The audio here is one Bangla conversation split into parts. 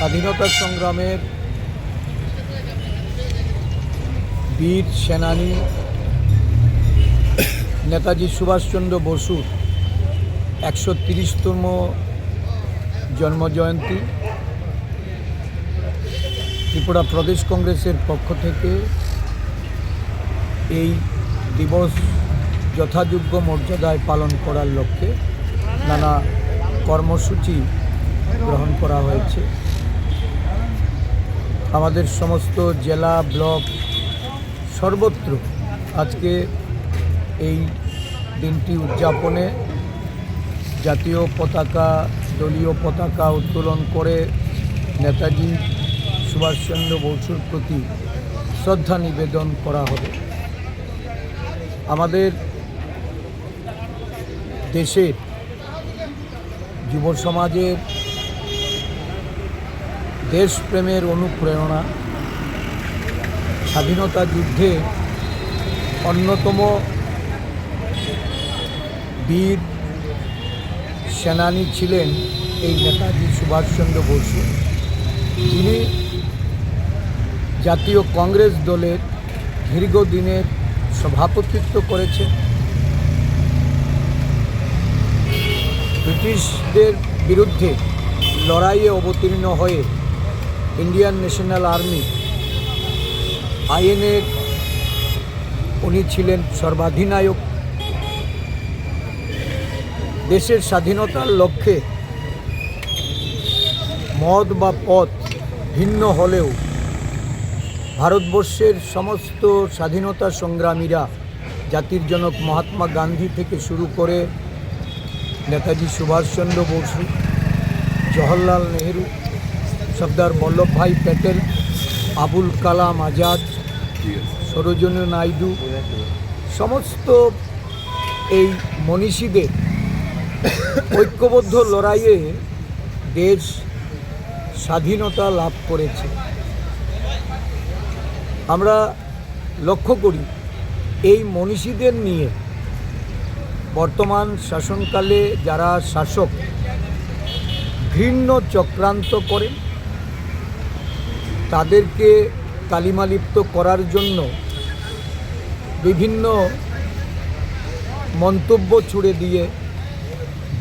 স্বাধীনতা সংগ্রামের বীর সেনানী নেতাজি সুভাষচন্দ্র বসুর 130তম জন্মজয়ন্তী ত্রিপুরা প্রদেশ কংগ্রেসের পক্ষ থেকে এই দিবস যথাযোগ্য মর্যাদায় পালন করার লক্ষ্যে নানা কর্মসূচি গ্রহণ করা হয়েছে। আমাদের সমস্ত জেলা ব্লক সর্বত্র আজকে এই দিনটি উদযাপনে জাতীয় পতাকা দলীয় পতাকা উত্তোলন করে নেতাজি সুভাষচন্দ্র বসুর প্রতি শ্রদ্ধা নিবেদন করা হবে। আমাদের দেশের যুব সমাজের দেশপ্রেমের অনুপ্রেরণা স্বাধীনতা যুদ্ধে অন্যতম বীর সেনানী ছিলেন এই নেতাজি সুভাষচন্দ্র বসু, যিনি জাতীয় কংগ্রেস দলের দীর্ঘদিনের সভাপতিত্ব করেছেন। ব্রিটিশদের বিরুদ্ধে লড়াইয়ে অবতীর্ণ হয়ে ইন্ডিয়ান ন্যাশনাল আর্মি আইএনএর উনি ছিলেন সর্বাধিনায়ক। দেশের স্বাধীনতার লক্ষ্যে মত বা পথ ভিন্ন হলেও ভারতবর্ষের সমস্ত স্বাধীনতা সংগ্রামীরা জাতির জনক মহাত্মা গান্ধী থেকে শুরু করে নেতাজি সুভাষচন্দ্র বসু, জওহরলাল নেহেরু, সর্দার বল্লভভাই প্যাটেল, আবুল কালাম আজাদ, সরোজিনী নাইডু, সমস্ত এই মনীষীদের ঐক্যবদ্ধ লড়াইয়ে দেশ স্বাধীনতা লাভ করেছে। আমরা লক্ষ্য করি এই মনীষীদের নিয়ে বর্তমান শাসনকালে যারা শাসক ঘৃণ্য চক্রান্ত করেন, তাদেরকে কালিমালিপ্ত করার জন্য বিভিন্ন মন্তব্য ছুড়ে দিয়ে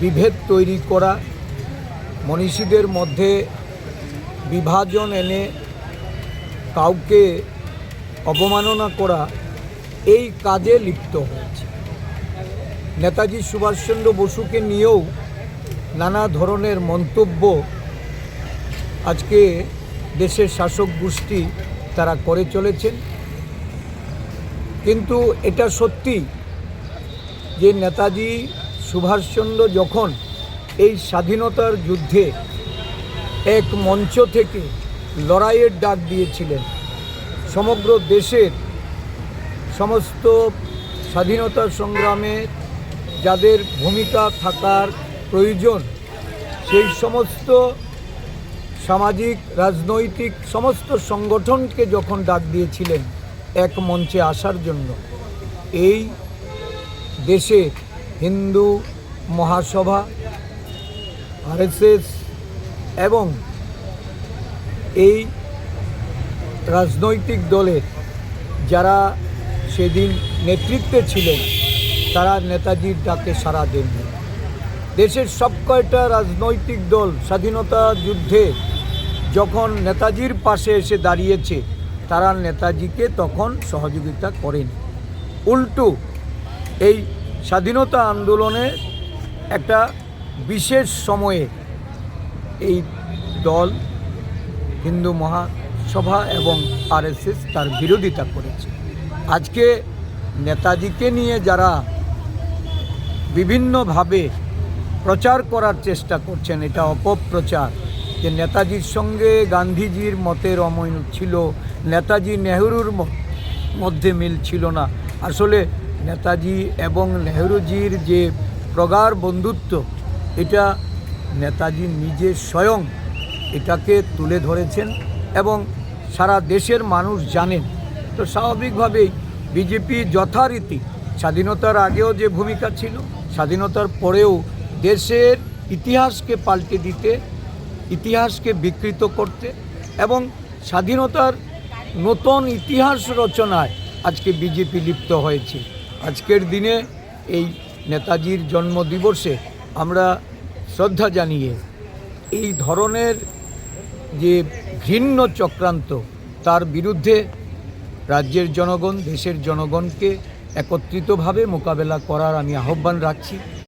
বিভেদ তৈরি করা, মনীষীদের মধ্যে বিভাজন এনে কাউকে অবমাননা করা, এই কাজে লিপ্ত হয়েছে। নেতাজি সুভাষচন্দ্র বসুকে নিয়েও নানা ধরনের মন্তব্য আজকে দেশের শাসক গোষ্ঠী তারা করে চলেছেন। কিন্তু এটা সত্যি যে নেতাজি সুভাষচন্দ্র যখন এই স্বাধীনতার যুদ্ধে এক মঞ্চ থেকে লড়াইয়ের ডাক দিয়েছিলেন, সমগ্র দেশের সমস্ত স্বাধীনতা সংগ্রামে যাদের ভূমিকা থাকার প্রয়োজন, সেই সমস্ত সামাজিক রাজনৈতিক সমস্ত সংগঠনকে যখন ডাক দিয়েছিলেন এক মঞ্চে আসার জন্য, এই দেশে হিন্দু মহাসভা, আরএসএস এবং এই রাজনৈতিক দলের যারা সেদিন নেতৃত্বে ছিলেন, তারা নেতাজির ডাকে সাড়া দেননি। দেশের সব কয়টা রাজনৈতিক দল স্বাধীনতা যুদ্ধে যখন নেতাজির পাশে এসে দাঁড়িয়েছে, তারা নেতাজিকে তখন সহযোগিতা করেন। উল্টো এই স্বাধীনতা আন্দোলনে একটা বিশেষ সময়ে এই দল হিন্দু মহাসভা এবং আরএসএস তার বিরোধিতা করেছে। আজকে নেতাজিকে নিয়ে যারা বিভিন্নভাবে প্রচার করার চেষ্টা করছেন, এটা অপপ্রচার, যে নেতাজির সঙ্গে গান্ধীজির মতের অমিল ছিল, নেতাজি নেহরুর মধ্যে মিল ছিল না। আসলে নেতাজি এবং নেহরুজির যে প্রগাঢ় বন্ধুত্ব, এটা নেতাজি নিজে স্বয়ং এটাকে তুলে ধরেছেন এবং সারা দেশের মানুষ জানেন। তো স্বাভাবিকভাবেই বিজেপি যথারীতি স্বাধীনতার আগেও যে ভূমিকা ছিল, স্বাধীনতার পরেও দেশের ইতিহাসকে পাল্টে দিতে ইতিহাসকে বিকৃত করতে এবং স্বাধীনতার নতুন ইতিহাস রচনায় আজকে বিজেপি লিপ্ত হয়েছে। আজকের দিনে এই নেতাজির জন্মদিবসে আমরা শ্রদ্ধা জানিয়ে এই ধরনের যে ঘৃণ্য চক্রান্ত তার বিরুদ্ধে রাজ্যের জনগণ, দেশের জনগণকে একত্রিতভাবে মোকাবেলা করার আমি আহ্বান রাখছি।